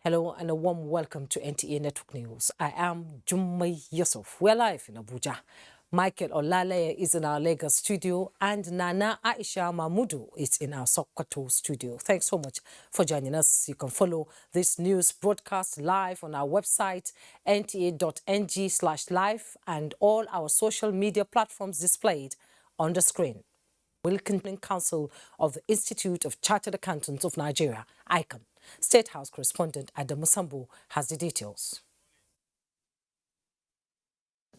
Hello and a warm welcome to NTA Network News. I am Jummai Yusuf. We're live in Abuja. Michael Olale is in our Lagos studio and Nana Aisha Mahmudu is in our Sokoto studio. Thanks so much for joining us. You can follow this news broadcast live on our website, nta.ng/live, and all our social media platforms displayed on the screen. Wilkinson Council of the Institute of Chartered Accountants of Nigeria, ICAN. State House correspondent Adam Musambu has the details.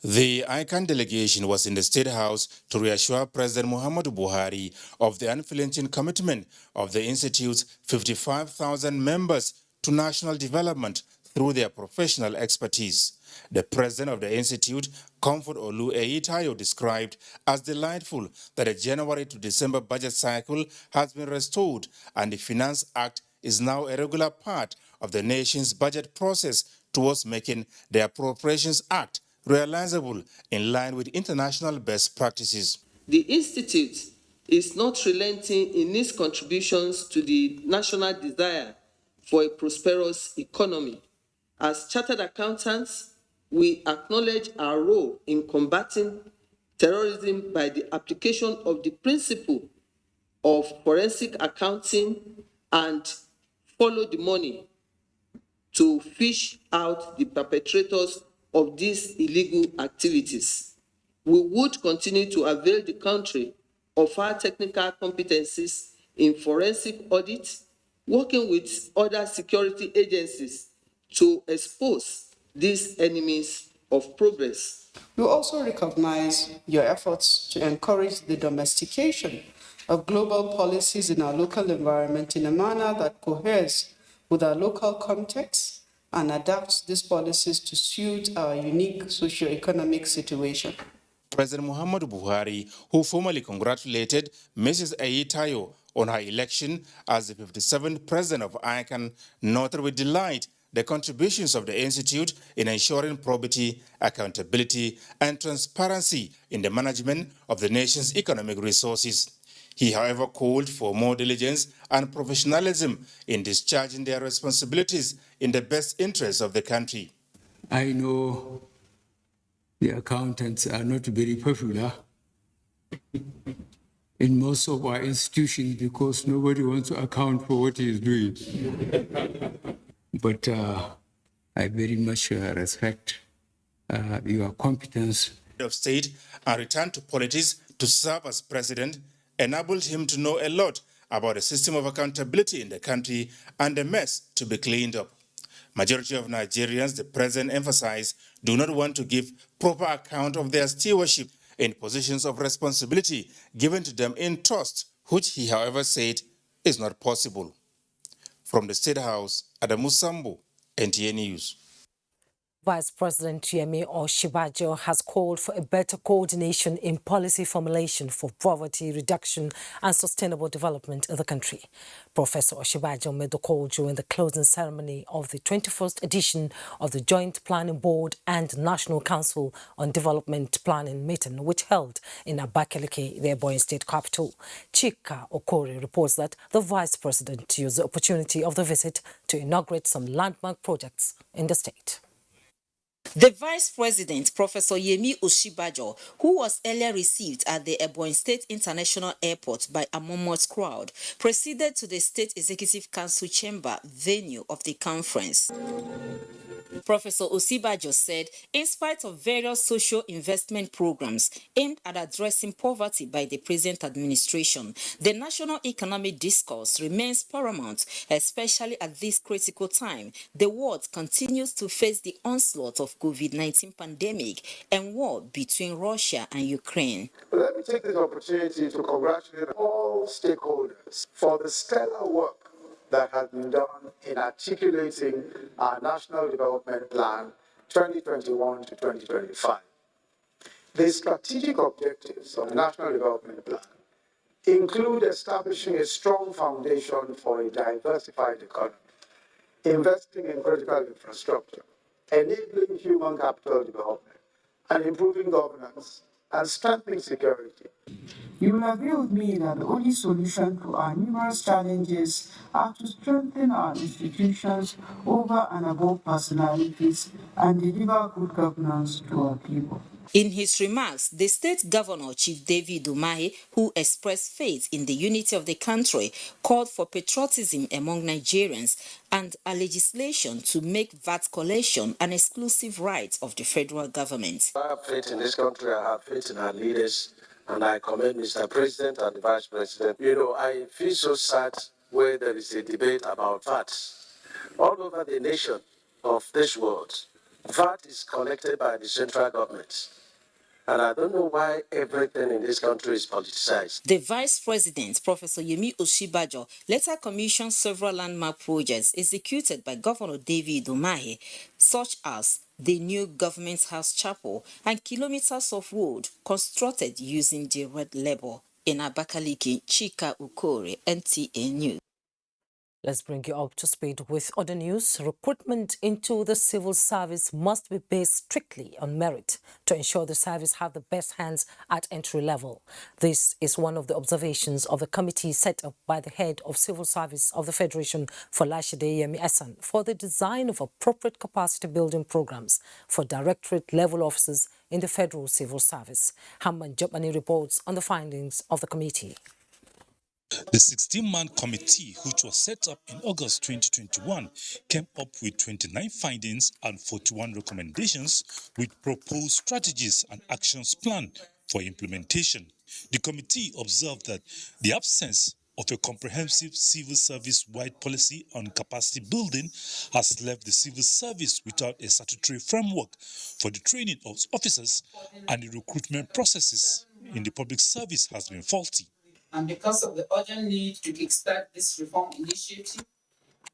The ICAN delegation was in the State House to reassure President Muhammadu Buhari of the unflinching commitment of the Institute's 55,000 members to national development through their professional expertise. The president of the Institute, Comfort Olu Eyitayo, described as delightful that the January to December budget cycle has been restored and the Finance Act is now a regular part of the nation's budget process towards making the Appropriations Act realizable in line with international best practices. The Institute is not relenting in its contributions to the national desire for a prosperous economy. As chartered accountants, we acknowledge our role in combating terrorism by the application of the principle of forensic accounting and follow the money to fish out the perpetrators of these illegal activities. We would continue to avail the country of our technical competencies in forensic audit, working with other security agencies to expose these enemies of progress. We also recognize your efforts to encourage the domestication of global policies in our local environment in a manner that coheres with our local context and adapts these policies to suit our unique socio-economic situation. President Muhammadu Buhari, who formally congratulated Mrs. Eyitayo on her election as the 57th president of ICAN, noted with delight the contributions of the Institute in ensuring probity, accountability, and transparency in the management of the nation's economic resources. He, however, called for more diligence and professionalism in discharging their responsibilities in the best interests of the country. I know the accountants are not very popular in most of our institutions because nobody wants to account for what he is doing. But I very much respect your competence. Of state and returned to politics to serve as president enabled him to know a lot about the system of accountability in the country and the mess to be cleaned up. Majority of Nigerians, the president emphasized, do not want to give proper account of their stewardship in positions of responsibility given to them in trust, which he, however, said is not possible. From the State House, Adam Musambu, NTA News. Vice President Yemi Osinbajo has called for a better coordination in policy formulation for poverty reduction and sustainable development in the country. Professor Osinbajo made the call during the closing ceremony of the 21st edition of the Joint Planning Board and National Council on Development Planning meeting, which held in Abakaliki, the Ebonyi state capital. Chika Okori reports that the Vice President used the opportunity of the visit to inaugurate some landmark projects in the state. The Vice President, Professor Yemi Osinbajo, who was earlier received at the Ebonyi State International Airport by a mammoth crowd, proceeded to the State Executive Council chamber venue of the conference. Professor Osinbajo said, in spite of various social investment programs aimed at addressing poverty by the present administration, the national economic discourse remains paramount, especially at this critical time. The world continues to face the onslaught of COVID-19 pandemic and war between Russia and Ukraine. Let me take this opportunity to congratulate all stakeholders for the stellar work that has been done in articulating our National Development Plan 2021 to 2025. The strategic objectives of the National Development Plan include establishing a strong foundation for a diversified economy, investing in critical infrastructure, enabling human capital development, and improving governance and strengthening security. You will agree with me that the only solution to our numerous challenges are to strengthen our institutions over and above personalities and deliver good governance to our people. In his remarks, the state governor, Chief David Umahi, who expressed faith in the unity of the country, called for patriotism among Nigerians and a legislation to make VAT collection an exclusive right of the federal government. I have faith in this country, I have faith in our leaders, and I commend Mr. President and the Vice President. I feel so sad where there is a debate about VAT. All over the nation of this world, VAT is collected by the central government. And I don't know why everything in this country is politicized. The Vice President, Professor Yemi Osinbajo, later commissioned several landmark projects executed by Governor David Umahi, such as the new Government House Chapel and kilometers of road constructed using direct labor. In Abakaliki, Chika Ukore, NTA News. Let's bring you up to speed with other news. Recruitment into the civil service must be based strictly on merit to ensure the service have the best hands at entry level. This is one of the observations of the committee set up by the head of civil service of the Federation for Yemi Esan for the design of appropriate capacity building programs for directorate level officers in the federal civil service. Hamman Jopani reports on the findings of the committee. The 16-man committee, which was set up in August 2021, came up with 29 findings and 41 recommendations with proposed strategies and actions planned for implementation. The committee observed that the absence of a comprehensive civil service-wide policy on capacity building has left the civil service without a statutory framework for the training of officers, and the recruitment processes in the public service has been faulty. And because of the urgent need to kickstart this reform initiative,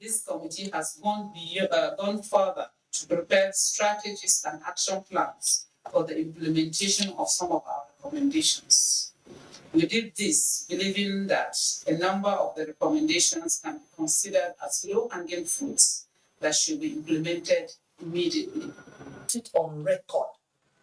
this committee has gone further to prepare strategies and action plans for the implementation of some of our recommendations. We did this believing that a number of the recommendations can be considered as low-hanging fruits that should be implemented immediately. Put it on record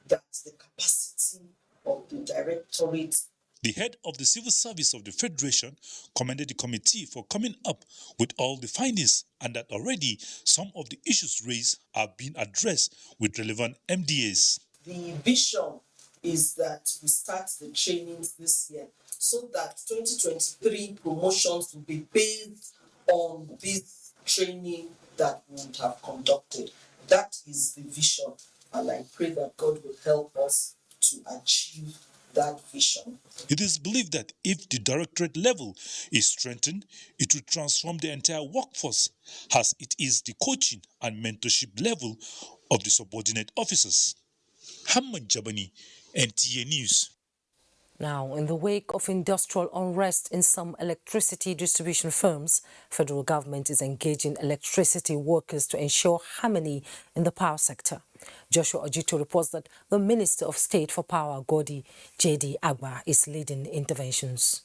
that the capacity of the directorate. The head of the civil service of the Federation commended the committee for coming up with all the findings and that already some of the issues raised are being addressed with relevant MDAs. The vision is that we start the trainings this year so that 2023 promotions will be based on this training that we would have conducted. That is the vision, and I pray that God will help us to achieve that vision. It is believed that if the directorate level is strengthened, it will transform the entire workforce, as it is the coaching and mentorship level of the subordinate officers. Hamman Jabani, NTA News. Now, in the wake of industrial unrest in some electricity distribution firms, federal government is engaging electricity workers to ensure harmony in the power sector. Joshua Ojito reports that the Minister of State for Power, Godi J.D. Agba, is leading interventions.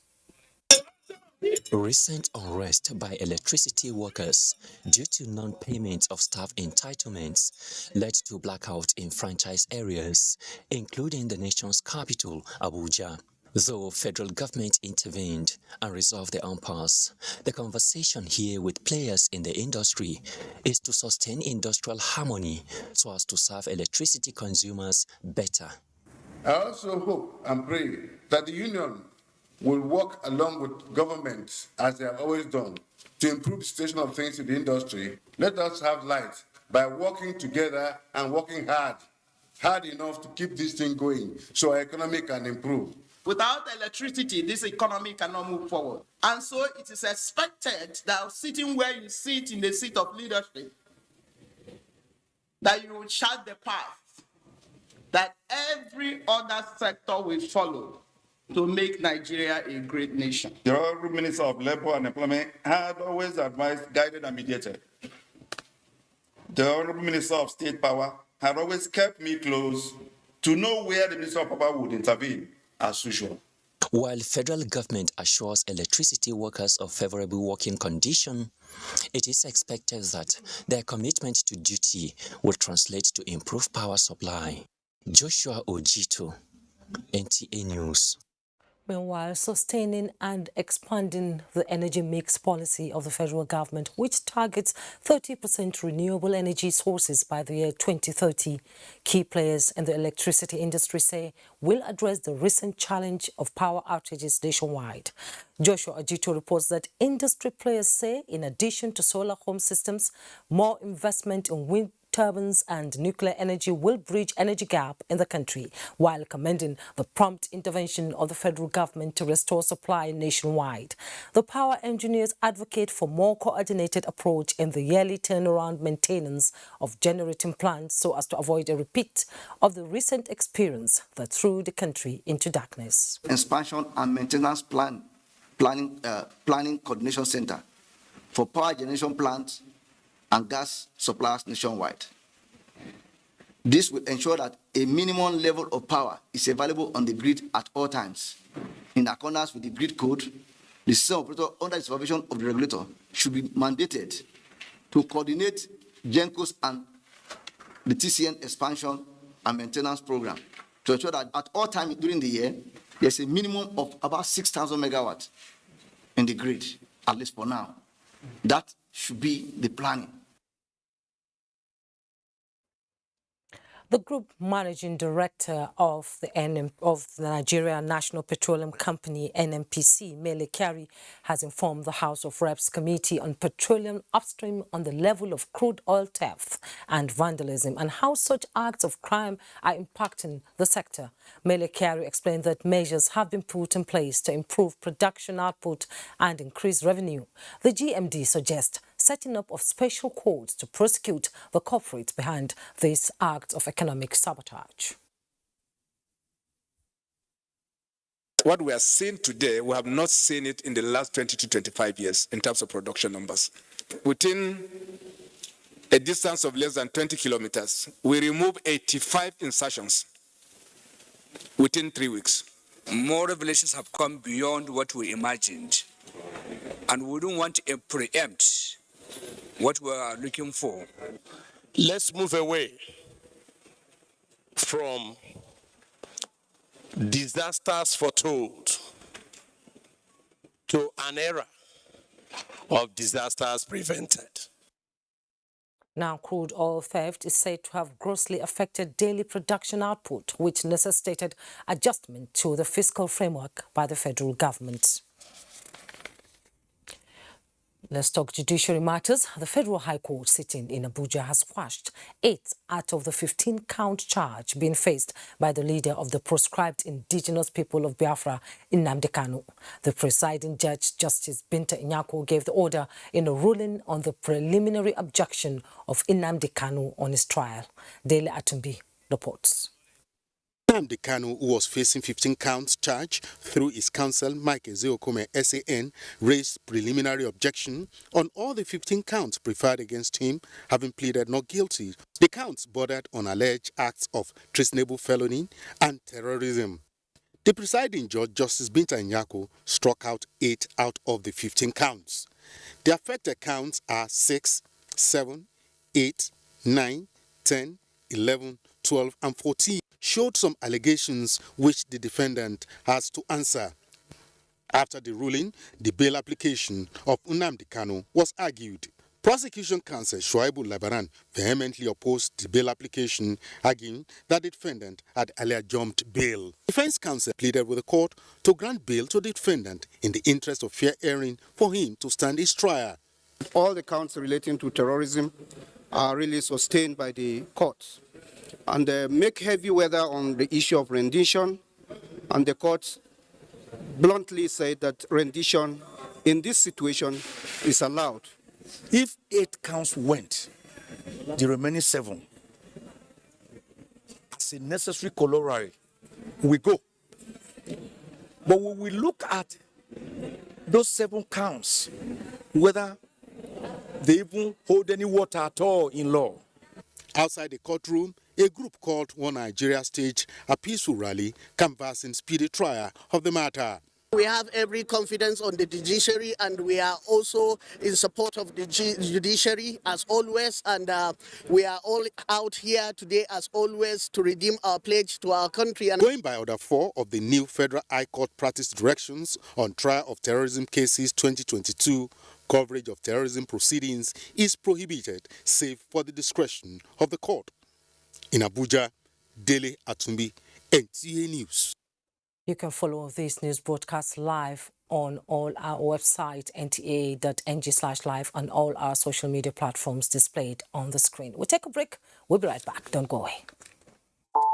Recent unrest by electricity workers due to non-payment of staff entitlements led to blackout in franchise areas, including the nation's capital, Abuja. Though federal government intervened and resolved the impasse, the conversation here with players in the industry is to sustain industrial harmony so as to serve electricity consumers better. I also hope and pray that the union will work along with government, as they have always done, to improve the situation of things in the industry. Let us have light by working together and working hard enough to keep this thing going so our economy can improve. Without electricity, this economy cannot move forward. And so it is expected that sitting where you sit in the seat of leadership, that you will chart the path that every other sector will follow to make Nigeria a great nation. The Honorable Minister of Labour and Employment had always advised, guided, and mediated. The Honorable Minister of State Power had always kept me close to know where the Minister of Power would intervene, as usual. While federal government assures electricity workers of favorable working conditions, it is expected that their commitment to duty will translate to improved power supply. Joshua Ojito, NTA News. Meanwhile, sustaining and expanding the energy mix policy of the federal government, which targets 30% renewable energy sources by the year 2030, key players in the electricity industry say will address the recent challenge of power outages nationwide. Joshua Ajito reports that industry players say in addition to solar home systems, more investment in wind turbines and nuclear energy will bridge energy gap in the country, while commending the prompt intervention of the federal government to restore supply nationwide. The power engineers advocate for more coordinated approach in the yearly turnaround maintenance of generating plants so as to avoid a repeat of the recent experience that threw the country into darkness. Expansion and maintenance planning coordination center for power generation plants and gas suppliers nationwide. This will ensure that a minimum level of power is available on the grid at all times. In accordance with the grid code, the system operator under the supervision of the regulator should be mandated to coordinate GENCOs and the TCN expansion and maintenance program to ensure that at all times during the year, there's a minimum of about 6,000 megawatts in the grid, at least for now. That should be the planning. The Group Managing Director of the Nigerian National Petroleum Company, NNPC, Mele Kyari, has informed the House of Reps Committee on Petroleum Upstream on the level of crude oil theft and vandalism and how such acts of crime are impacting the sector. Mele Kyari explained that measures have been put in place to improve production output and increase revenue. The GMD suggests setting up of special courts to prosecute the culprits behind these acts of economic sabotage. What we are seeing today, we have not seen it in the last 20 to 25 years in terms of production numbers. Within a distance of less than 20 kilometers, we remove 85 insertions within 3 weeks. More revelations have come beyond what we imagined, and we don't want to preempt what we are looking for. Let's move away from disasters foretold to an era of disasters prevented. Now, crude oil theft is said to have grossly affected daily production output, which necessitated adjustment to the fiscal framework by the federal government. Let's talk judiciary matters. The Federal High Court sitting in Abuja has quashed 8 out of the 15-count charge being faced by the leader of the proscribed indigenous people of Biafra, Nnamdi Kanu. The presiding judge, Justice Binta Inyako, gave the order in a ruling on the preliminary objection of Nnamdi Kanu on his trial. Dele Atumbi reports. Nnamdi Kanu, who was facing 15 counts charge through his counsel, Mike Ezeokome SAN, raised preliminary objection on all the 15 counts preferred against him, having pleaded not guilty. The counts bordered on alleged acts of treasonable felony and terrorism. The presiding judge, Justice Binta Inyako, struck out 8 out of the 15 counts. The affected counts are 6, 7, 8, 9, 10, 11, 12, and 14. Showed some allegations which the defendant has to answer. After the ruling, the bail application of Nnamdi Kanu was argued. Prosecution counsel Shuaibu Labaran vehemently opposed the bail application, arguing that the defendant had earlier jumped bail. Defense counsel pleaded with the court to grant bail to the defendant in the interest of fair hearing for him to stand his trial. All the counts relating to terrorism are really sustained by the courts. And make heavy weather on the issue of rendition, and the court bluntly said that rendition in this situation is allowed. If 8 counts went, the remaining 7, as a necessary corollary, we go. But when we look at those 7 counts, whether they even hold any water at all in law. Outside the courtroom, a group called One Nigeria staged a peaceful rally canvassing speedy trial of the matter. We have every confidence on the judiciary, and we are also in support of the judiciary as always. And we are all out here today as always to redeem our pledge to our country. And going by Order 4 of the new Federal High Court Practice Directions on Trial of Terrorism Cases 2022, coverage of terrorism proceedings is prohibited save for the discretion of the court. In Abuja, Dele Atumbi, NTA News. You can follow this news broadcast live on all our website, nta.ng/live, and all our social media platforms displayed on the screen. We'll take a break. We'll be right back. Don't go away.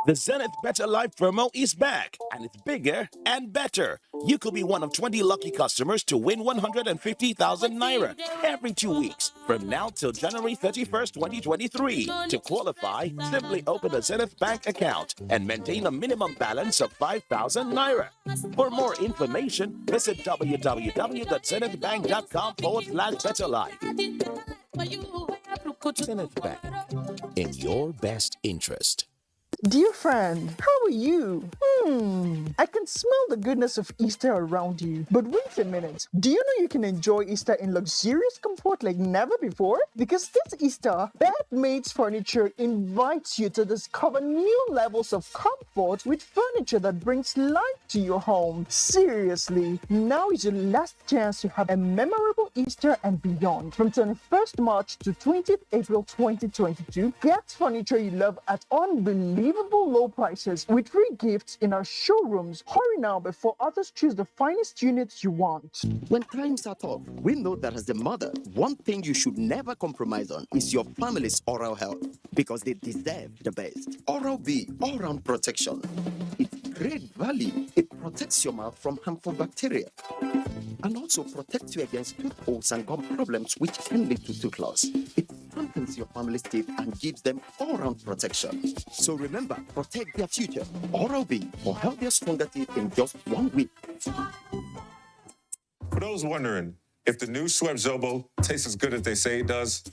The Zenith Better Life promo is back, and it's bigger and better. You could be one of 20 lucky customers to win 150,000 naira every 2 weeks from now till January 31st, 2023. To qualify, simply open a Zenith Bank account and maintain a minimum balance of 5,000 naira. For more information, visit www.zenithbank.com/betterlife. Zenith Bank, in your best interest. Dear friend, how are you? I can smell the goodness of Easter around you. But wait a minute. Do you know you can enjoy Easter in luxurious comfort like never before? Because this Easter, Bedmates Furniture invites you to discover new levels of comfort with furniture that brings life to your home. Seriously, now is your last chance to have a memorable Easter and beyond. From 21st March to 20th April 2022, get furniture you love at unbelievable low prices with free gifts in our showrooms. Hurry now before others choose the finest units you want. When times are tough, we know that as a mother, one thing you should never compromise on is your family's oral health, because they deserve the best. Oral-B, all-round protection. It's great value. It protects your mouth from harmful bacteria and also protects you against tooth holes and gum problems which can lead to tooth loss. It strengthens your family's teeth and gives them all-round protection. So remember, protect their future. Oral-B for healthier, stronger teeth in just 1 week. For those wondering if the new Schweppes Zobo tastes as good as they say it does,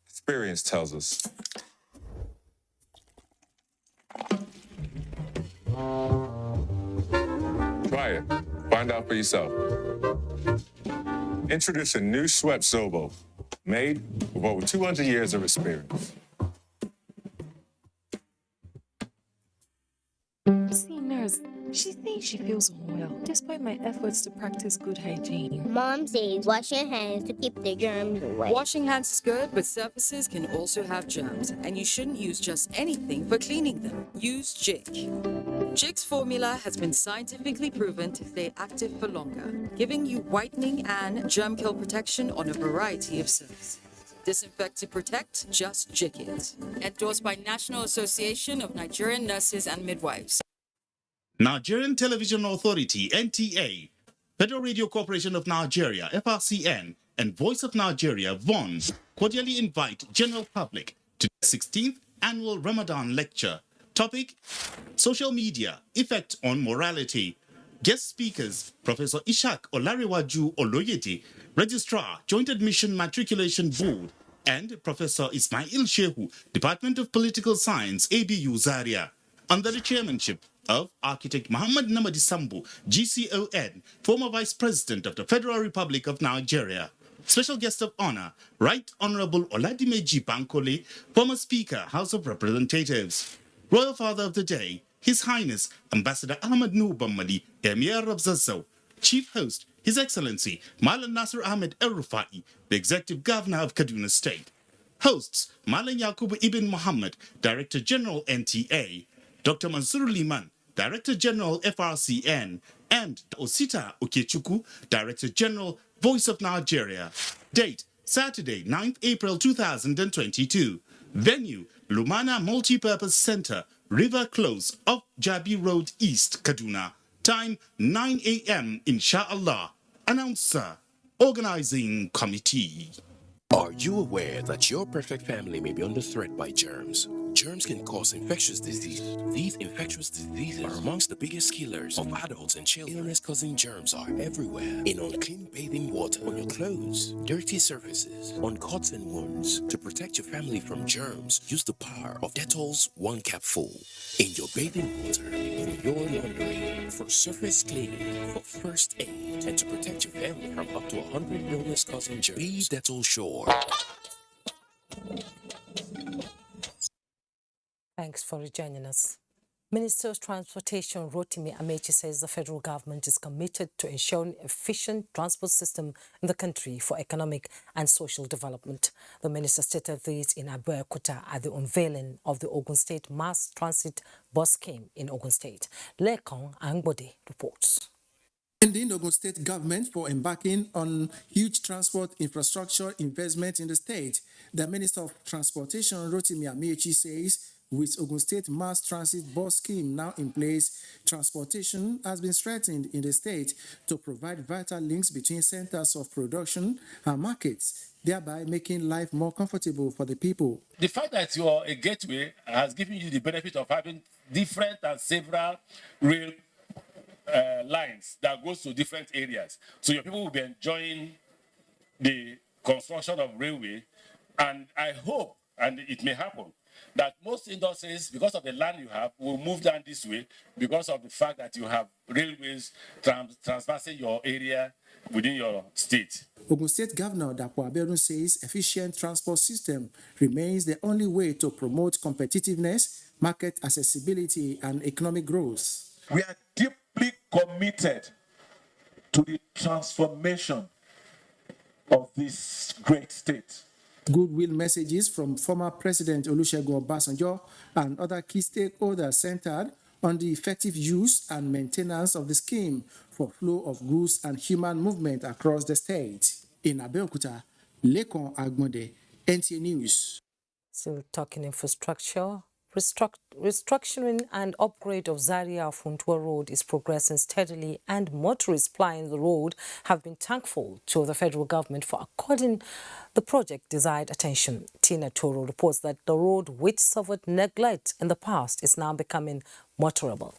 experience tells us. Try it. Find out for yourself. Introducing new Schweppes Zobo, made with over 200 years of experience. See, nurse, she thinks she feels unwell despite my efforts to practice good hygiene. Mom says wash your hands to keep the germs away. Washing hands is good, but surfaces can also have germs, and you shouldn't use just anything for cleaning them. Use Jik. Jik's formula has been scientifically proven to stay active for longer, giving you whitening and germ kill protection on a variety of surfaces. Disinfect to protect, just Jik it. Endorsed by National Association of Nigerian Nurses and Midwives. Nigerian Television Authority, NTA, Federal Radio Corporation of Nigeria, FRCN, and Voice of Nigeria, VON, cordially invite general public to the 16th Annual Ramadan Lecture. Topic: Social Media, Effect on Morality. Guest speakers, Professor Ishak Olariwaju Oloyede, Registrar, Joint Admission Matriculation Board, and Professor Ismail Shehu, Department of Political Science, ABU Zaria, under the chairmanship of Architect Muhammad Nnamdi Sambu, GCON, former Vice President of the Federal Republic of Nigeria. Special guest of honor, Right Honorable Oladimeji Bankole, former Speaker, House of Representatives. Royal Father of the Day, His Highness Ambassador Ahmed Nuh Bamali, Emir of Zazzau. Chief Host, His Excellency Malan Nasir Ahmed El-Rufai, the Executive Governor of Kaduna State. Hosts, Malan Yakubu Ibn Muhammad, Director General NTA, Dr. Mansur Liman, Director General FRCN, and Osita Okechukwu, Director General Voice of Nigeria. Date, Saturday, 9th April 2022. Venue, Lumana Multipurpose Center, River Close, off Jabi Road East, Kaduna. Time, 9 a.m. Inshallah. Announcer, Organizing Committee. Are you aware that your perfect family may be under threat by germs? Germs can cause infectious diseases. These infectious diseases are amongst the biggest killers of adults and children. Illness-causing germs are everywhere. In unclean bathing water, on your clothes, dirty surfaces, on cuts and wounds. To protect your family from germs, use the power of Dettol's 1 capful. In your bathing water, in your laundry, for surface cleaning, for first aid, and to protect your family from up to 100 illness-causing germs. Be Dettol sure. Thanks for joining us. Minister of Transportation Rotimi Amechi says the federal government is committed to ensuring efficient transport system in the country for economic and social development. The minister stated this in Abuja at the unveiling of the Ogun State Mass Transit Bus Scheme in Ogun State. Lekong Angbode reports. The Ogun State government for embarking on huge transport infrastructure investment in the state. The Minister of Transportation, Rotimi Amechi, says with Ogun State Mass Transit Bus Scheme now in place, transportation has been strengthened in the state to provide vital links between centers of production and markets, thereby making life more comfortable for the people. The fact that you're a gateway has given you the benefit of having different and several rail lines that goes to different areas. So your people will be enjoying the construction of railway, and I hope, and it may happen, that most industries, because of the land you have, will move down this way because of the fact that you have railways transversing your area within your state. Ogun State Governor Dapo Abiodun says efficient transport system remains the only way to promote competitiveness, market accessibility, and economic growth. We are deeply committed to the transformation of this great state. Goodwill messages from former President Olusegun Obasanjo and other key stakeholders centered on the effective use and maintenance of the scheme for flow of goods and human movement across the state. In Abeokuta, Lekon Agbonde, NTA News. Still talking infrastructure. Restructuring and upgrade of Zaria-Funtua Road is progressing steadily, and motorists plying the road have been thankful to the federal government for according the project desired attention. Tina Toro reports that the road, which suffered neglect in the past, is now becoming motorable.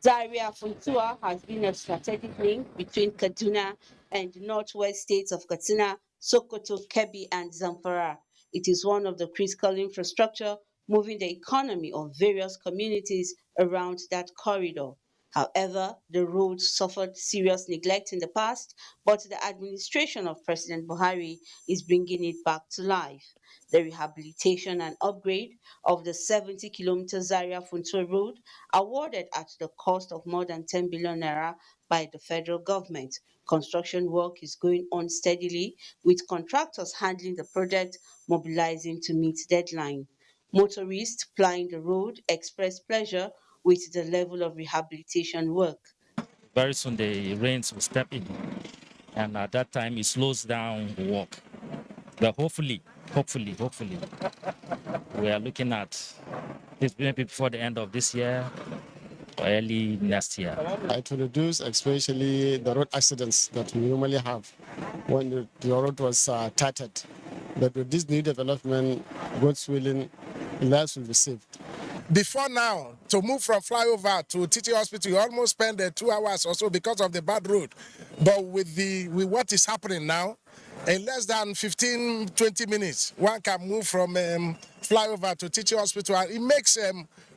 Zaria-Funtua has been a strategic link between Kaduna and the northwest states of Katsina, Sokoto, Kebbi, and Zamfara. It is one of the critical infrastructure moving the economy of various communities around that corridor. However, the road suffered serious neglect in the past, but the administration of President Buhari is bringing it back to life. The rehabilitation and upgrade of the 70-kilometer Zaria-Funtua road, awarded at the cost of more than 10 billion naira by the federal government. Construction work is going on steadily, with contractors handling the project mobilizing to meet deadline. Motorists plying the road expressed pleasure with the level of rehabilitation work. Very soon the rains will step in, and at that time it slows down the work. But hopefully, we are looking at this maybe before the end of this year or early next year. It will reduce especially the road accidents that we normally have when the road was tattered. But with this new development, God's willing, lives will be saved. Before now, to move from flyover to teaching hospital, you almost spend 2 hours or so because of the bad road. But with what is happening now, in less than 15-20 minutes, one can move from flyover to teaching hospital. It makes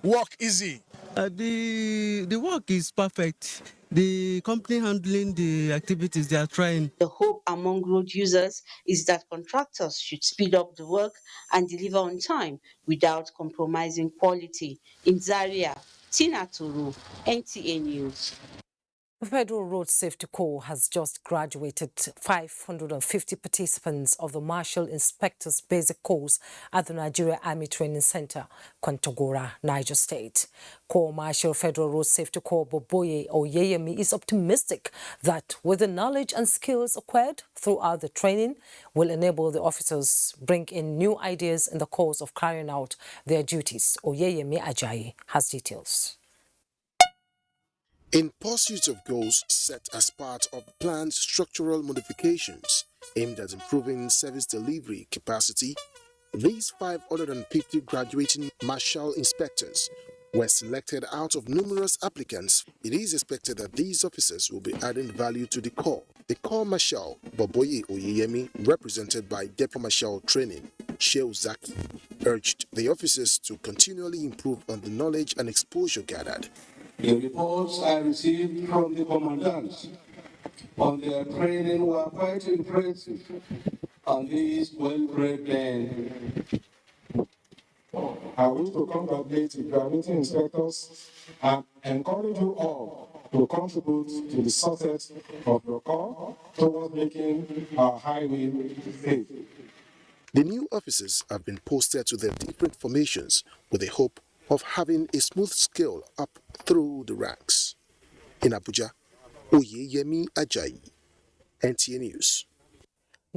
work easy. The work is perfect. The company handling the activities they are trying. The hope among road users is that contractors should speed up the work and deliver on time without compromising quality. In Zaria, Tina Turu, NTA News. The Federal Road Safety Corps has just graduated 550 participants of the Marshal Inspector's Basic Course at the Nigeria Army Training Center, Kwantagora, Niger State. Corps Marshal Federal Road Safety Corps Boboye Oyeyemi is optimistic that with the knowledge and skills acquired throughout the training will enable the officers bring in new ideas in the course of carrying out their duties. Oyeyemi Ajayi has details. In pursuit of goals set as part of planned structural modifications, aimed at improving service delivery capacity. These 550 graduating marshal inspectors were selected out of numerous applicants. It is expected that these officers will be adding value to the corps. The Corps Marshal Boboye Oyeyemi, represented by Depot Marshal Training Shehu Zaki, urged the officers to continually improve on the knowledge and exposure gathered. The reports I received from the commandants on their training were quite impressive, and these well-bred men. I wish to congratulate the graduating inspectors and encourage you all to contribute to the success of your corps towards making our highway safe. The new officers have been posted to their different formations with the hope of having a smooth scale up through the ranks. In Abuja, Oyeyemi Ajayi, NTA News.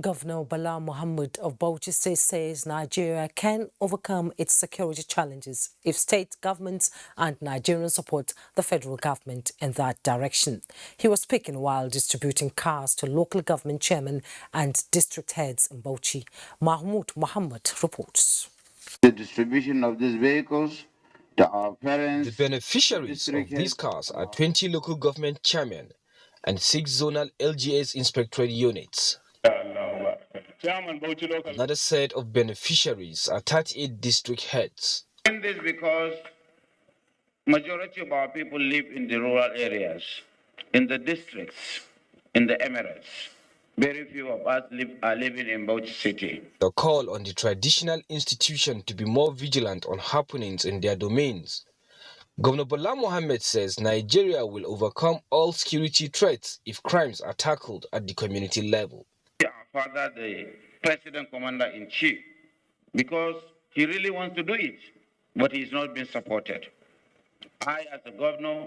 Governor Bala Mohammed of Bauchi State says Nigeria can overcome its security challenges if state governments and Nigerians support the federal government in that direction. He was speaking while distributing cars to local government chairmen and district heads in Bauchi. Mahmoud Mohammed reports. The distribution of these vehicles to our parents. The beneficiaries of these cars are 20 local government chairmen and 6 zonal LGS inspectorate units. Another set of beneficiaries are 38 district heads. And this because majority of our people live in the rural areas, in the districts, in the emirates. Very few of us are living in Bauchi City. The call on the traditional institution to be more vigilant on happenings in their domains. Governor Bala Mohammed says Nigeria will overcome all security threats if crimes are tackled at the community level. Our father, the President Commander-in-Chief, because he really wants to do it, but he's not been supported. I, as a governor,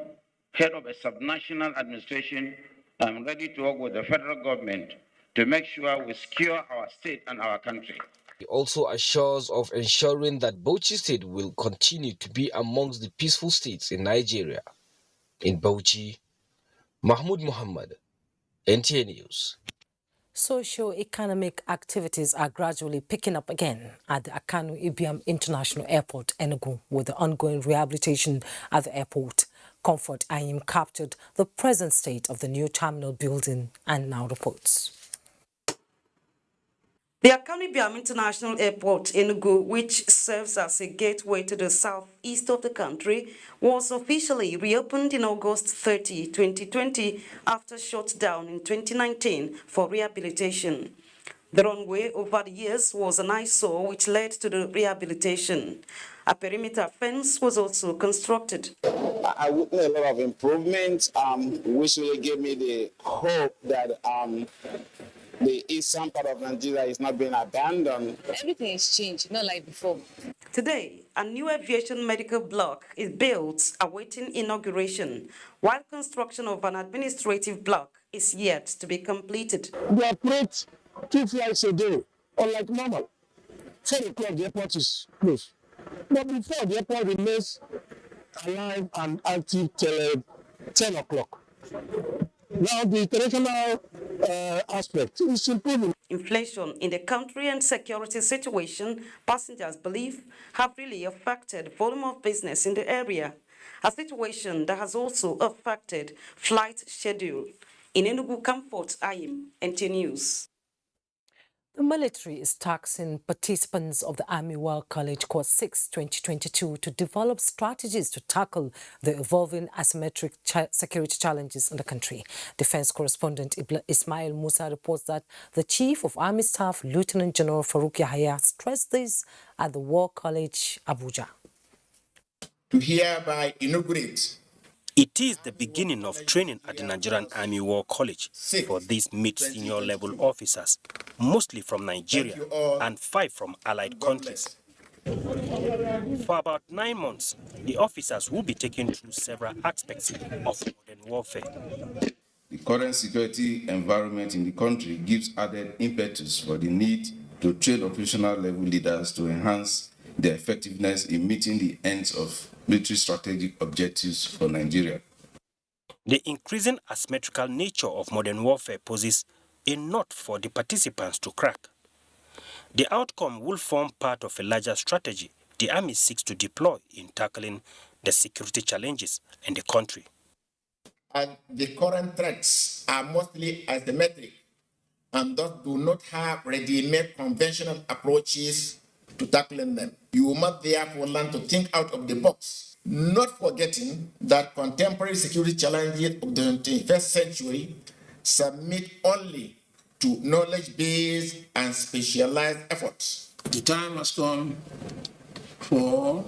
head of a subnational administration, am ready to work with the federal government to make sure we secure our state and our country. He also assures of ensuring that Bauchi State will continue to be amongst the peaceful states in Nigeria. In Bauchi, Mahmoud Muhammad, NTA News. Socio-economic activities are gradually picking up again at the Akanu International Airport, Enugu, with the ongoing rehabilitation at the airport. Comfort Ayim captured the present state of the new terminal building and now reports. The Akanu International Airport, Enugu, which serves as a gateway to the southeast of the country, was officially reopened in August 30, 2020, after shut down in 2019 for rehabilitation. The runway over the years was an eyesore which led to the rehabilitation. A perimeter fence was also constructed. I witnessed a lot of improvements, which really gave me the hope that the eastern part of Nigeria is not being abandoned. Everything has changed, not like before. Today, a new aviation medical block is built awaiting inauguration, while construction of an administrative block is yet to be completed. We operate 2 flights a day, unlike normal. 4 o'clock, the airport is closed. But before, the airport remains alive and active till 10 o'clock. Now, the international aspect is improving. Inflation in the country and security situation, passengers believe, have really affected volume of business in the area, a situation that has also affected flight schedule. In Enugu, Comfort Ayim, NT News. The military is taxing participants of the Army War College Course 6 2022 to develop strategies to tackle the evolving asymmetric security challenges in the country. Defense correspondent Ismail Musa reports that the Chief of Army Staff, Lieutenant General Farouk Yahya, stressed this at the War College, Abuja. To hereby inaugurate. It is the beginning of training at the Nigerian Army War College for these mid-senior level officers, mostly from Nigeria and 5 from allied countries. For about 9 months, the officers will be taken through several aspects of modern warfare. The current security environment in the country gives added impetus for the need to train operational level leaders to enhance their effectiveness in meeting the ends of military strategic objectives for Nigeria. The increasing asymmetrical nature of modern warfare poses a nut for the participants to crack. The outcome will form part of a larger strategy the Army seeks to deploy in tackling the security challenges in the country. And the current threats are mostly asymmetric and thus do not have ready-made conventional approaches to tackling them. You must therefore learn to think out of the box, not forgetting that contemporary security challenges of the 21st century submit only to knowledge-based and specialized efforts. The time has come for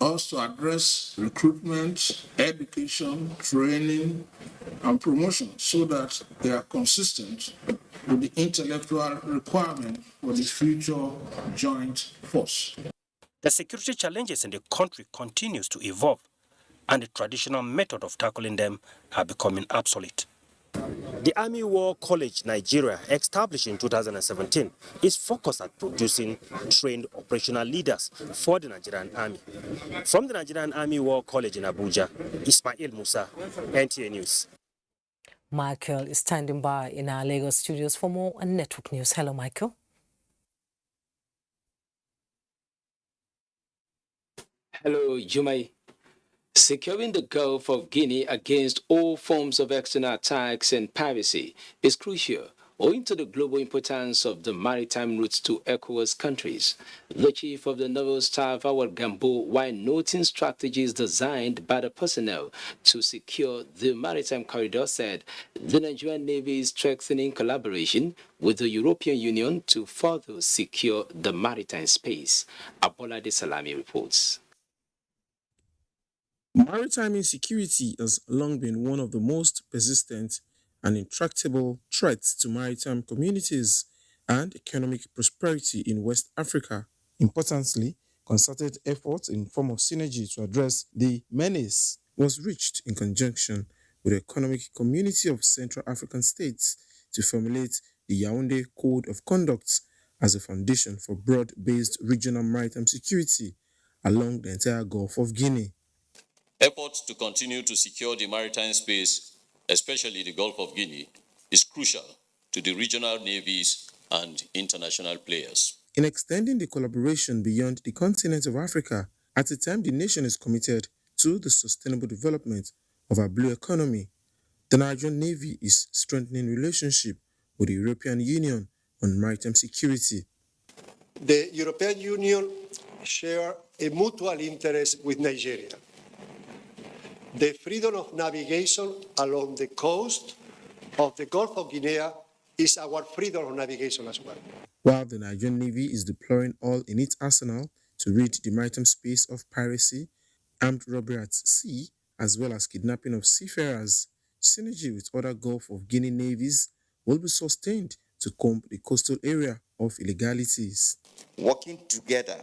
us to address recruitment, education, training, and promotion so that they are consistent with the intellectual requirement for the future joint force. The security challenges in the country continues to evolve, and the traditional method of tackling them are becoming obsolete. The Army War College Nigeria, established in 2017, is focused at producing trained operational leaders for the Nigerian Army. From the Nigerian Army War College in Abuja, Ismail Musa, NTA News. Michael is standing by in our Lagos studios for more on Network News. Hello, Michael. Hello, Jumai. Securing the Gulf of Guinea against all forms of external attacks and piracy is crucial owing to the global importance of the maritime routes to ECOWAS countries. The Chief of the Naval Staff, Awad Gambo, while noting strategies designed by the personnel to secure the maritime corridor, said the Nigerian Navy is strengthening collaboration with the European Union to further secure the maritime space. Abolade Salami reports. Maritime insecurity has long been one of the most persistent and intractable threats to maritime communities and economic prosperity in West Africa. Importantly, concerted efforts in form of synergy to address the menace was reached in conjunction with the Economic Community of Central African States to formulate the Yaoundé Code of Conduct as a foundation for broad-based regional maritime security along the entire Gulf of Guinea. Efforts to continue to secure the maritime space, especially the Gulf of Guinea, is crucial to the regional navies and international players. In extending the collaboration beyond the continent of Africa, at a time the nation is committed to the sustainable development of our blue economy, the Nigerian Navy is strengthening relationship with the European Union on maritime security. The European Union shares a mutual interest with Nigeria. The freedom of navigation along the coast of the Gulf of Guinea is our freedom of navigation as well. While the Nigerian Navy is deploying all in its arsenal to rid the maritime space of piracy, armed robbery at sea, as well as kidnapping of seafarers, synergy with other Gulf of Guinea navies will be sustained to comb the coastal area of illegalities. Working together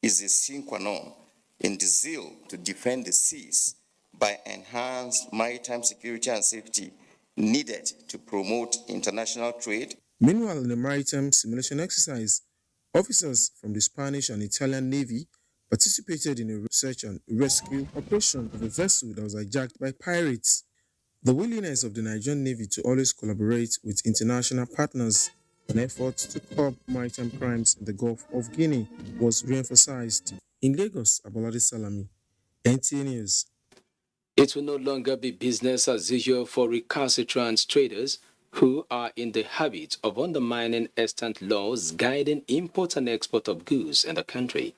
is a sine qua non in the zeal to defend the seas by enhanced maritime security and safety needed to promote international trade. Meanwhile, in the maritime simulation exercise, officers from the Spanish and Italian Navy participated in a research and rescue operation of a vessel that was hijacked by pirates. The willingness of the Nigerian Navy to always collaborate with international partners in efforts to curb maritime crimes in the Gulf of Guinea was re-emphasized. In Lagos, Abolade Salami, NTA News. It will no longer be business as usual for recalcitrant traders who are in the habit of undermining extant laws guiding import and export of goods in the country.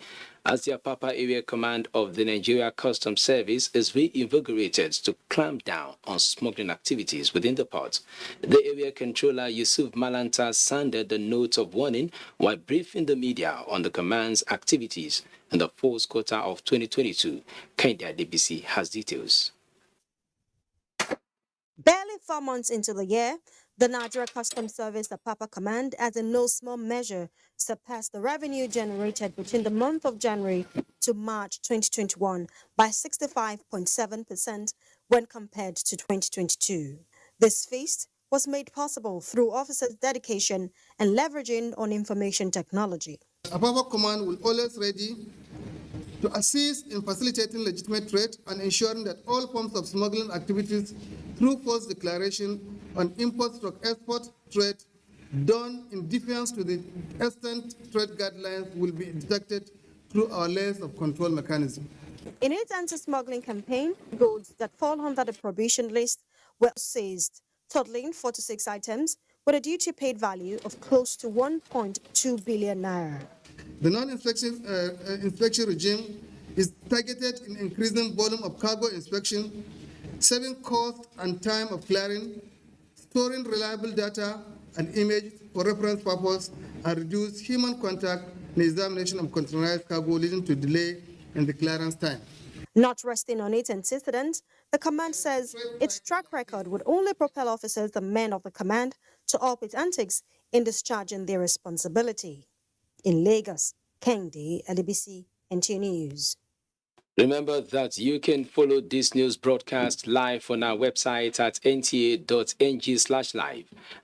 As the Apapa Area Command of the Nigeria Customs Service is reinvigorated to clamp down on smuggling activities within the port, the area controller Yusuf Malanta sounded the note of warning while briefing the media on the command's activities in the fourth quarter of 2022. Kenya DBC has details. Barely 4 months into the year, the Nigeria Customs Service, the Apapa Command, as in no small measure, surpassed the revenue generated between the month of January to March 2021 by 65.7% when compared to 2022. This feat was made possible through officers' dedication and leveraging on information technology. Apapa Command will always ready to assist in facilitating legitimate trade and ensuring that all forms of smuggling activities through false declaration on import/export trade done in defiance to the extant trade guidelines will be detected through our layers of control mechanism. In its anti-smuggling campaign, goods that fall under the prohibition list were seized, totaling 46 items with a duty-paid value of close to 1.2 billion naira. The non-inspection regime is targeted in increasing volume of cargo inspection, saving cost and time of clearing, storing reliable data and images for reference purpose, and reduce human contact in the examination of containerized cargo, leading to delay in the clearance time. Not resting on its antecedents, the command says its track record would only propel officers and men of the command to up its antics in discharging their responsibility. In Lagos, Kende, LBC, NT News. Remember that you can follow this news broadcast live on our website at nta.ng/live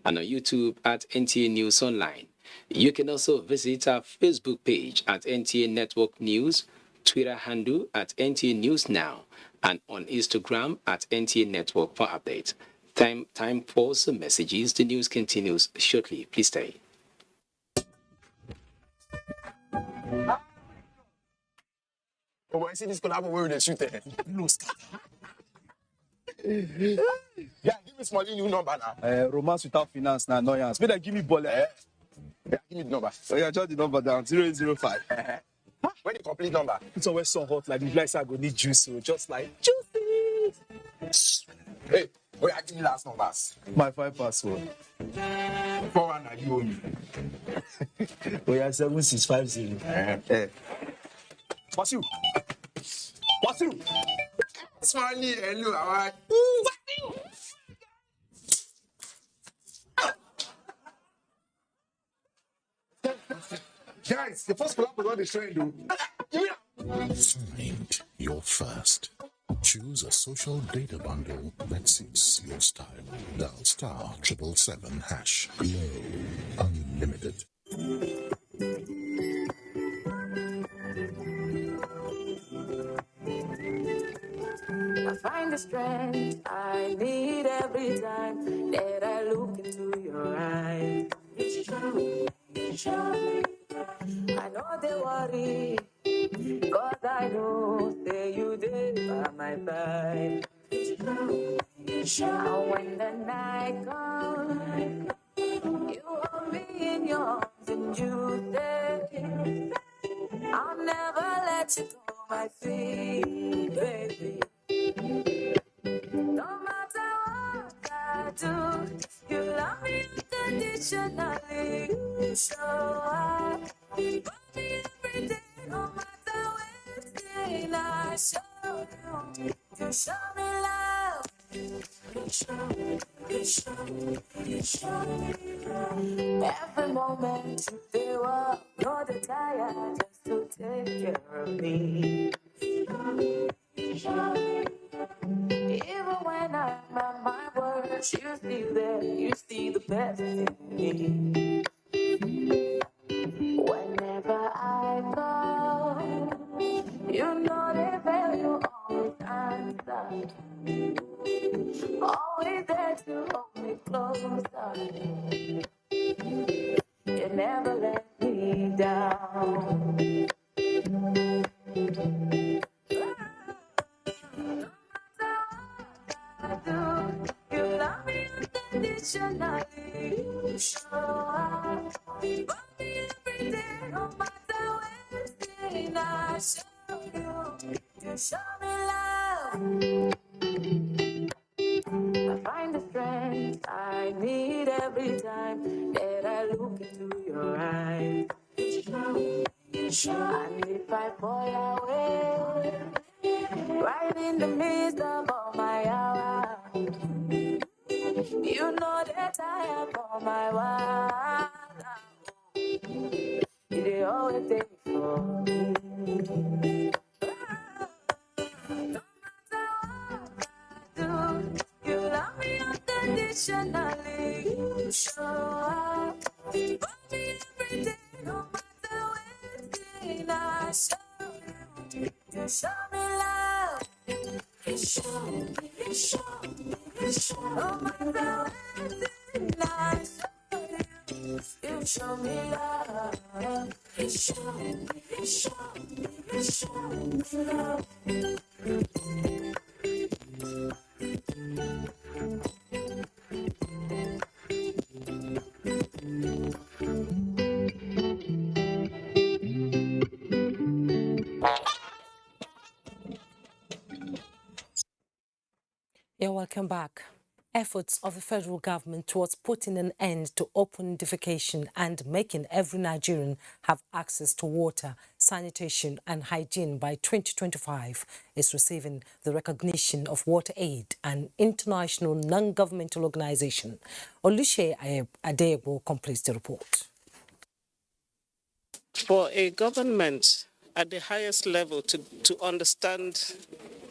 and on YouTube at NTA News Online. You can also visit our Facebook page at NTA Network News, Twitter handle at NTA News Now, and on Instagram at NTA Network for updates. Time for some messages. The news continues shortly. Please stay. Oh, I see this collab where they shoot it. Yeah, give me small new number now. Romance without finance now, annoyance. Better give me bullet. Yeah, give me the number. So yeah, jot the number down 0805. Where the complete number? It's always so hot, like the guys are gonna need juice, so just like juice. Hey, where I give me last numbers? My 5 password. 41 are you owe me? Oh yeah, 7650. What's you? Smiley, hello, how are you? Guys, the first collab was on the train, though. Find your first. Choose a social data bundle that suits your style. Dial *777# Glow Unlimited. I find the strength I need every time that I look into your eyes. It's true. I know they worry, 'cause I know that you did by my side. It's true. And when the night comes, you hold me in your arms and you say, I'll never let you go, my sweet baby. No matter what I do, you love me unconditionally. You show up for me every day, no matter when I show you. You show me love. You show me love. Every moment you feel up, no desire just to take care of me. Even when I'm at my worst, you see there, you see the best in me. Whenever I call, you know the value always answer. Always there to hold me closer. You never let me down. You love me unconditionally. You show up for me every day, no matter when I show you. You show me love. I find the strength I need every time that I look into your eyes. And if I fall away, right in the midst of all my hours, you know that I am for my wild. You always take for me. No matter what I do, you love me unconditionally. You show up for me every day, no matter when I show you. You show me love. You show me No matter anything I show you, you show me love. You show me love. You're welcome back. Efforts of the federal government towards putting an end to open defecation and making every Nigerian have access to water, sanitation and hygiene by 2025 is receiving the recognition of WaterAid, an international non-governmental organization. Olushe Adebo completes the report. For a government at the highest level to understand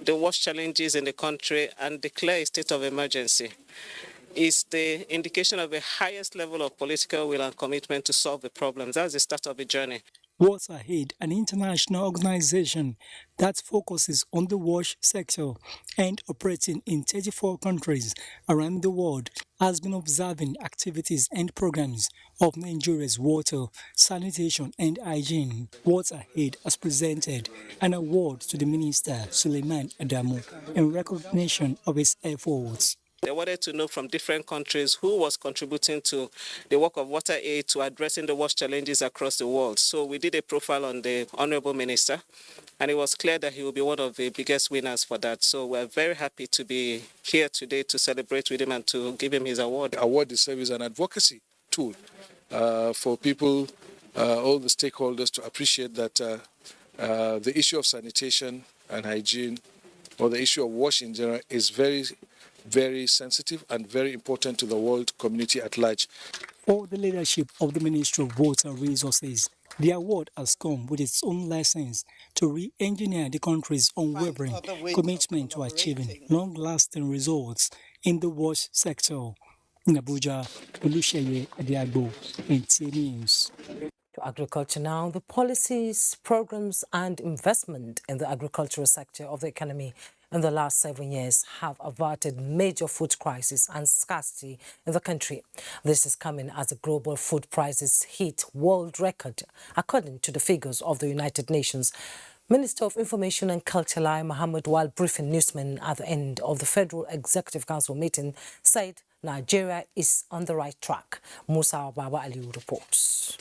the worst challenges in the country and declare a state of emergency is the indication of the highest level of political will and commitment to solve the problems. That's the start of the journey. WaterAid, an international organization that focuses on the wash sector and operating in 34 countries around the world, has been observing activities and programs of Nigeria's water, sanitation and hygiene. WaterAid has presented an award to the Minister, Suleiman Adamu, in recognition of his efforts. They wanted to know from different countries who was contributing to the work of WaterAid to addressing the wash challenges across the world. So we did a profile on the Honorable Minister, and it was clear that he will be one of the biggest winners for that. So we're very happy to be here today to celebrate with him and to give him his award. Award serves as an advocacy tool for people, all the stakeholders, to appreciate that the issue of sanitation and hygiene, or the issue of wash in general, is very sensitive and very important to the world community at large. For the leadership of the Ministry of Water Resources, the award has come with its own license to re-engineer the country's unwavering commitment to achieving long-lasting results in the wash sector. In Abuja, Olusheye Adiagbo, NTA News. To agriculture now, the policies, programs and investment in the agricultural sector of the economy in the last 7 years have averted major food crisis and scarcity in the country. This is coming as the global food prices hit world record, according to the figures of the United Nations. Minister of Information and Culture Lai Mohammed, while briefing newsmen at the end of the Federal Executive Council meeting, said Nigeria is on the right track. Musa Baba Aliu reports.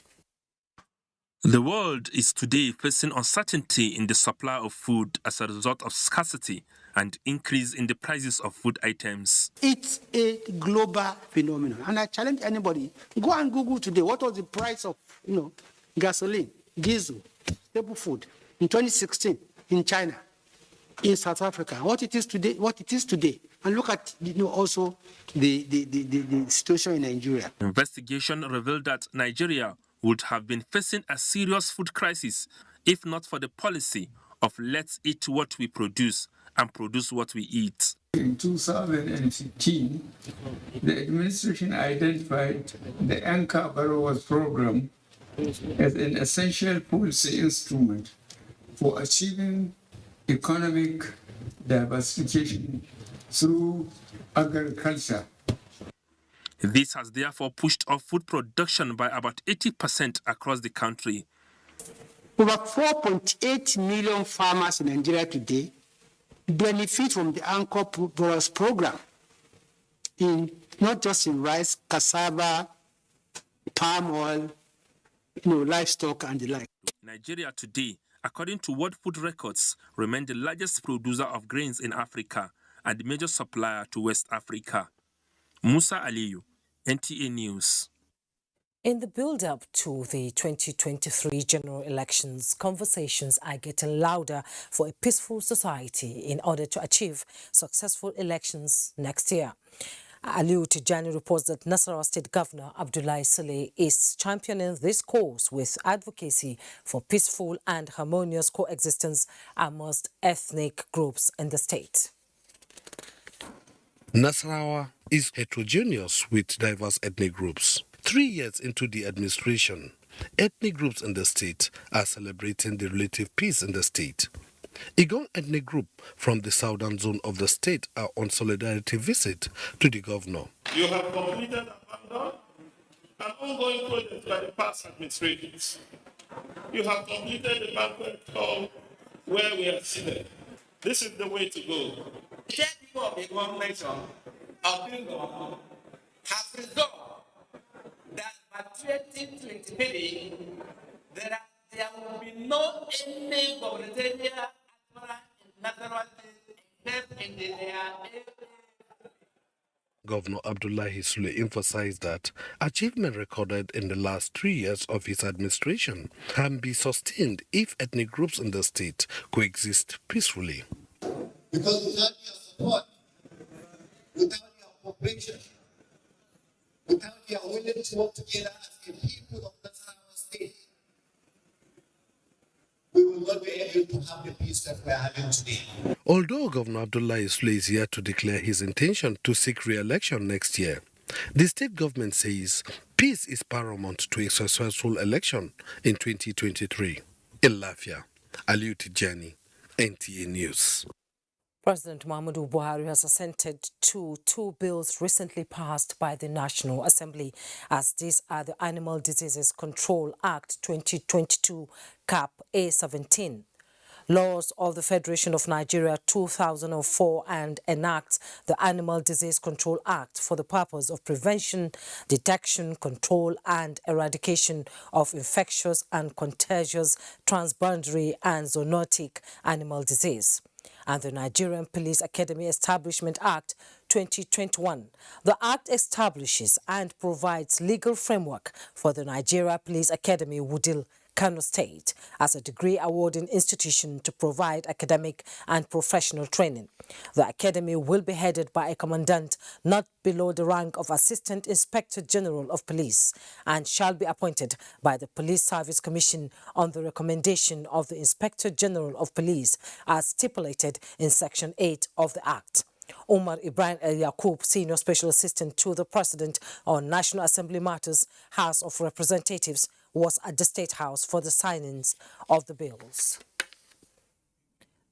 The world is today facing uncertainty in the supply of food as a result of scarcity and increase in the prices of food items. It's a global phenomenon, and I challenge anybody, go and Google today what was the price of gasoline, diesel, staple food in 2016 in China, in South Africa, what it is today, and look at also the situation in Nigeria. Investigation revealed that Nigeria would have been facing a serious food crisis if not for the policy of let's eat what we produce and produce what we eat. In 2015, the administration identified the Anchor Borrowers Program as an essential policy instrument for achieving economic diversification through agriculture. This has therefore pushed up food production by about 80% across the country. Over 4.8 million farmers in Nigeria today benefit from the Anchor Borrowers Program, not just in rice, cassava, palm oil, livestock and the like. Nigeria today, according to World Food Records, remains the largest producer of grains in Africa and the major supplier to West Africa. Musa Aliyu, NTA News. In the build-up to the 2023 general elections, conversations are getting louder for a peaceful society in order to achieve successful elections next year. Aliu Tijani reports that Nasarawa State Governor Abdullahi Saleh is championing this cause with advocacy for peaceful and harmonious coexistence amongst ethnic groups in the state. Nasarawa is heterogeneous with diverse ethnic groups. 3 years into the administration, ethnic groups in the state are celebrating the relative peace in the state. Igong ethnic group from the southern zone of the state are on solidarity visit to the governor. You have completed an ongoing project by the past administrations. You have completed the banquet hall where we are seated. This is the way to go. The people of the government of Bingo have resolved that by 2023, there will be no any humanitarian natural except in the Governor Abdullahi Sule emphasized that achievement recorded in the last 3 years of his administration can be sustained if ethnic groups in the state coexist peacefully. Because without your support, without your cooperation, without your willingness to work together as a people of the state, we will not be able to have the peace that we are having today. Although Governor Abdullahi Sule is yet to declare his intention to seek re-election next year, the state government says peace is paramount to a successful election in 2023. In Lafia, Aliu Tijani, NTA News. President Muhammadu Buhari has assented to 2 bills recently passed by the National Assembly, as these are the Animal Diseases Control Act 2022 Cap A17, Laws of the Federation of Nigeria 2004, and enacts the Animal Disease Control Act for the purpose of prevention, detection, control and eradication of infectious and contagious transboundary and zoonotic animal disease, and the Nigerian Police Academy Establishment Act 2021. The Act establishes and provides legal framework for the Nigeria Police Academy Wudil, Kano State, as a degree-awarding institution to provide academic and professional training. The academy will be headed by a commandant not below the rank of Assistant Inspector General of Police and shall be appointed by the Police Service Commission on the recommendation of the Inspector General of Police as stipulated in Section 8 of the Act. Umar Ibrahim El Yaqub, Senior Special Assistant to the President on National Assembly Matters, House of Representatives, was at the State House for the signings of the bills.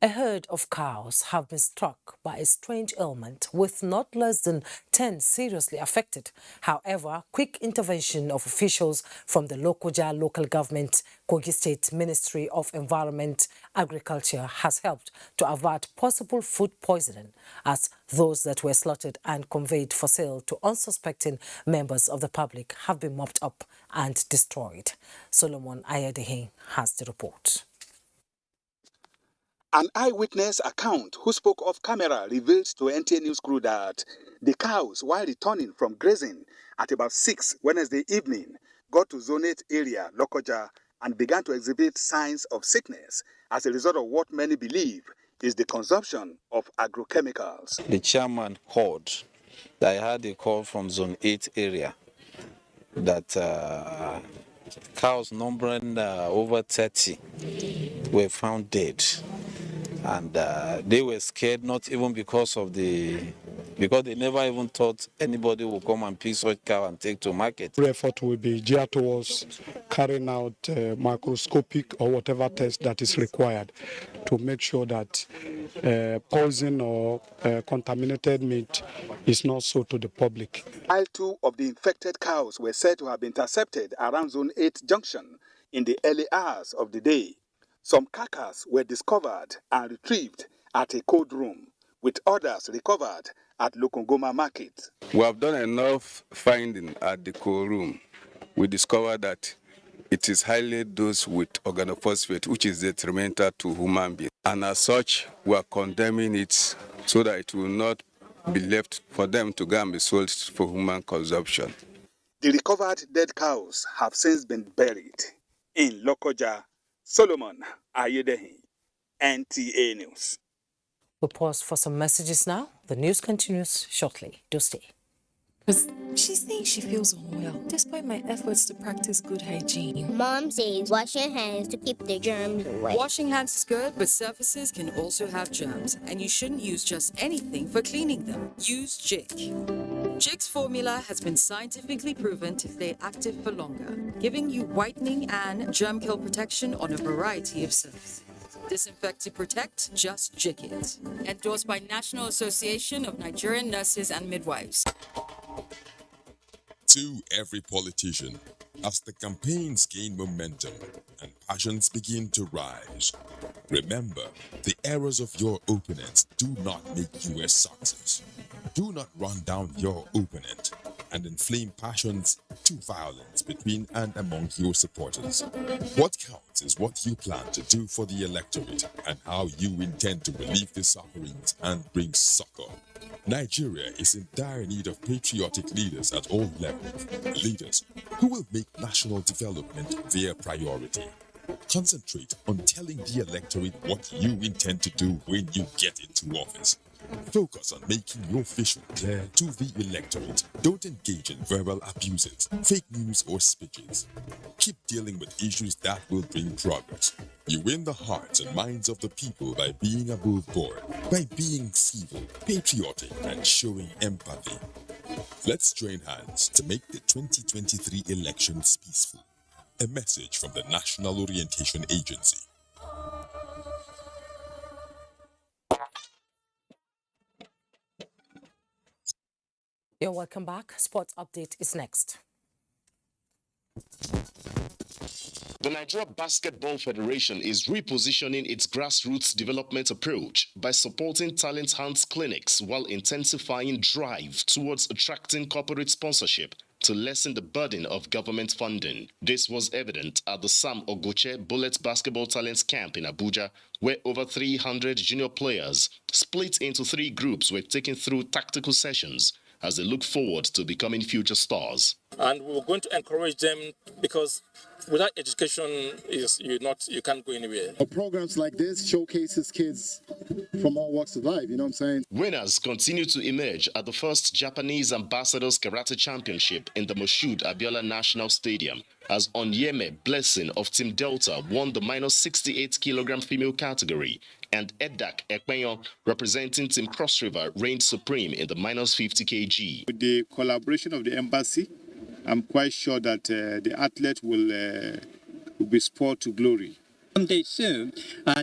A herd of cows have been struck by a strange ailment, with not less than 10 seriously affected. However, quick intervention of officials from the Lokoja local government, Kogi State Ministry of Environment, Agriculture has helped to avert possible food poisoning, as those that were slaughtered and conveyed for sale to unsuspecting members of the public have been mopped up and destroyed. Solomon Ayadehin has the report. An eyewitness account who spoke off camera revealed to NTA News Crew that the cows, while returning from grazing at about 6 Wednesday evening, got to Zone 8 area, Lokoja, and began to exhibit signs of sickness as a result of what many believe is the consumption of agrochemicals. The chairman heard that I had a call from Zone 8 area that cows numbering over 30 were found dead. And they were scared, not even because they never even thought anybody would come and pick such cow and take to market. The effort will be geared towards carrying out microscopic or whatever test that is required to make sure that poison or contaminated meat is not sold to the public. While 2 of the infected cows were said to have been intercepted around Zone 8 junction in the early hours of the day, some carcass were discovered and retrieved at a cold room, with others recovered at Lokongoma Market. We have done enough finding at the cold room. We discovered that it is highly dosed with organophosphate, which is detrimental to human beings. And as such, we are condemning it so that it will not be left for them to go and be sold for human consumption. The recovered dead cows have since been buried in Lokoja. Solomon Ayedehin, NTA News. We'll pause for some messages now. The news continues shortly. Do stay. She's saying she feels unwell, despite my efforts to practice good hygiene. Mom says wash your hands to keep the germs away. Washing hands is good, but surfaces can also have germs, and you shouldn't use just anything for cleaning them. Use Jik. Jik's formula has been scientifically proven to stay active for longer, giving you whitening and germ kill protection on a variety of surfaces. Disinfect to protect, just Jick it. Endorsed by National Association of Nigerian Nurses and Midwives. To every politician, as the campaigns gain momentum and passions begin to rise, remember, the errors of your opponents do not make you a success. Do not run down your opponent and inflame passions to violence between and among your supporters. What counts is what you plan to do for the electorate and how you intend to relieve the sufferings and bring succor. Nigeria is in dire need of patriotic leaders at all levels, leaders who will make national development their priority. Concentrate on telling the electorate what you intend to do when you get into office. Focus on making your vision clear to the electorate. Don't engage in verbal abuses, fake news, or speeches. Keep dealing with issues that will bring progress. You win the hearts and minds of the people by being above board, by being civil, patriotic, and showing empathy. Let's join hands to make the 2023 elections peaceful. A message from the National Orientation Agency. You're welcome back. Sports update is next. The Nigeria Basketball Federation is repositioning its grassroots development approach by supporting talent hunt clinics while intensifying drive towards attracting corporate sponsorship to lessen the burden of government funding. This was evident at the Sam Ogoche Bullet Basketball Talents Camp in Abuja, where over 300 junior players, split into 3 groups, were taken through tactical sessions as they look forward to becoming future stars. And we're going to encourage them because without education, you can't go anywhere. Programs like this showcases kids from all walks of life, you know what I'm saying? Winners continue to emerge at the first Japanese Ambassadors Karate Championship in the Moshood Abiola National Stadium, as Onyeme Blessing of Team Delta won the minus 68 kilogram female category, and Edak Ekpenyo, representing Team Cross River, reigned supreme in the minus 50 kg. With the collaboration of the embassy, I'm quite sure that the athlete will be spurred to glory. Someday soon,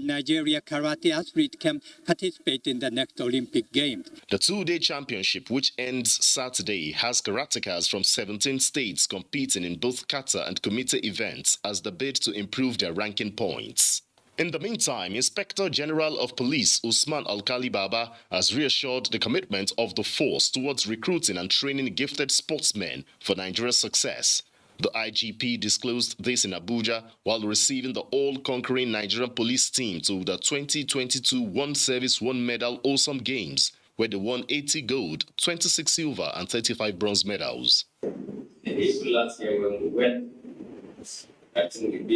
Nigeria karate athlete can participate in the next Olympic Games. The 2-day championship, which ends Saturday, has karatekas from 17 states competing in both kata and committee events as the bid to improve their ranking points. In the meantime, Inspector General of Police Usman Alkali Baba has reassured the commitment of the force towards recruiting and training gifted sportsmen for Nigeria's success. The IGP disclosed this in Abuja while receiving the all-conquering Nigerian police team to the 2022 One Service, One Medal Awesome Games, where they won 80 gold, 26 silver, and 35 bronze medals. In April last year when we went, I think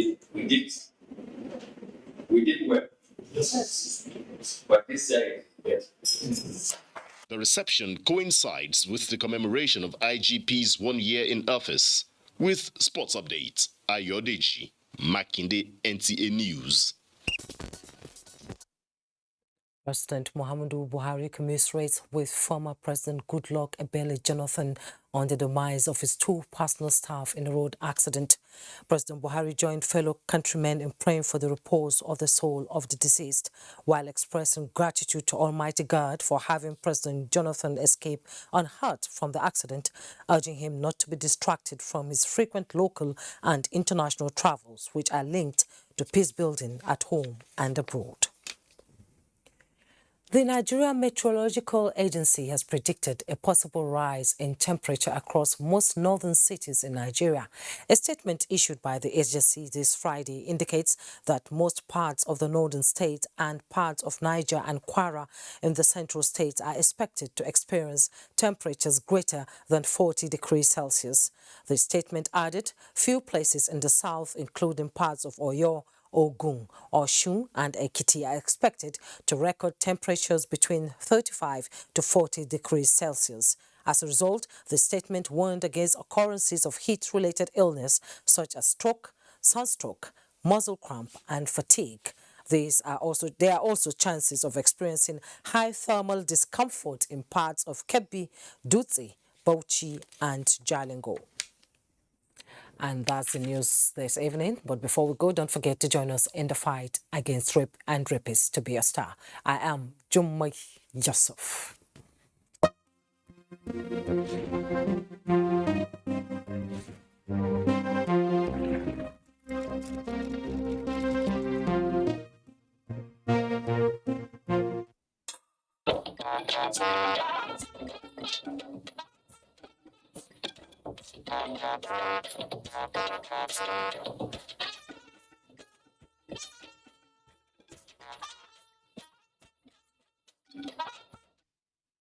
we did well. But this year, yes. The reception coincides with the commemoration of IGP's 1 year in office. With sports updates, Ayodeji, Makinde, NTA News. President Muhammadu Buhari commiserates with former President Goodluck Ebele Jonathan on the demise of his 2 personal staff in a road accident. President Buhari joined fellow countrymen in praying for the repose of the soul of the deceased, while expressing gratitude to Almighty God for having President Jonathan escape unhurt from the accident, urging him not to be distracted from his frequent local and international travels, which are linked to peace building at home and abroad. The Nigerian Meteorological Agency has predicted a possible rise in temperature across most northern cities in Nigeria. A statement issued by the agency this Friday indicates that most parts of the northern states and parts of Niger and Kwara in the central states are expected to experience temperatures greater than 40 degrees Celsius. The statement added, few places in the south, including parts of Oyo, Ogun, Osun and Ekiti are expected to record temperatures between 35 to 40 degrees Celsius. As a result, the statement warned against occurrences of heat-related illness such as stroke, sunstroke, muscle cramp and fatigue. There are also chances of experiencing high thermal discomfort in parts of Kebbi, Dutse, Bauchi and Jalingo. And that's the news this evening. But before we go, don't forget to join us in the fight against rape and rapists to be a star. I am Jummai Yusuf.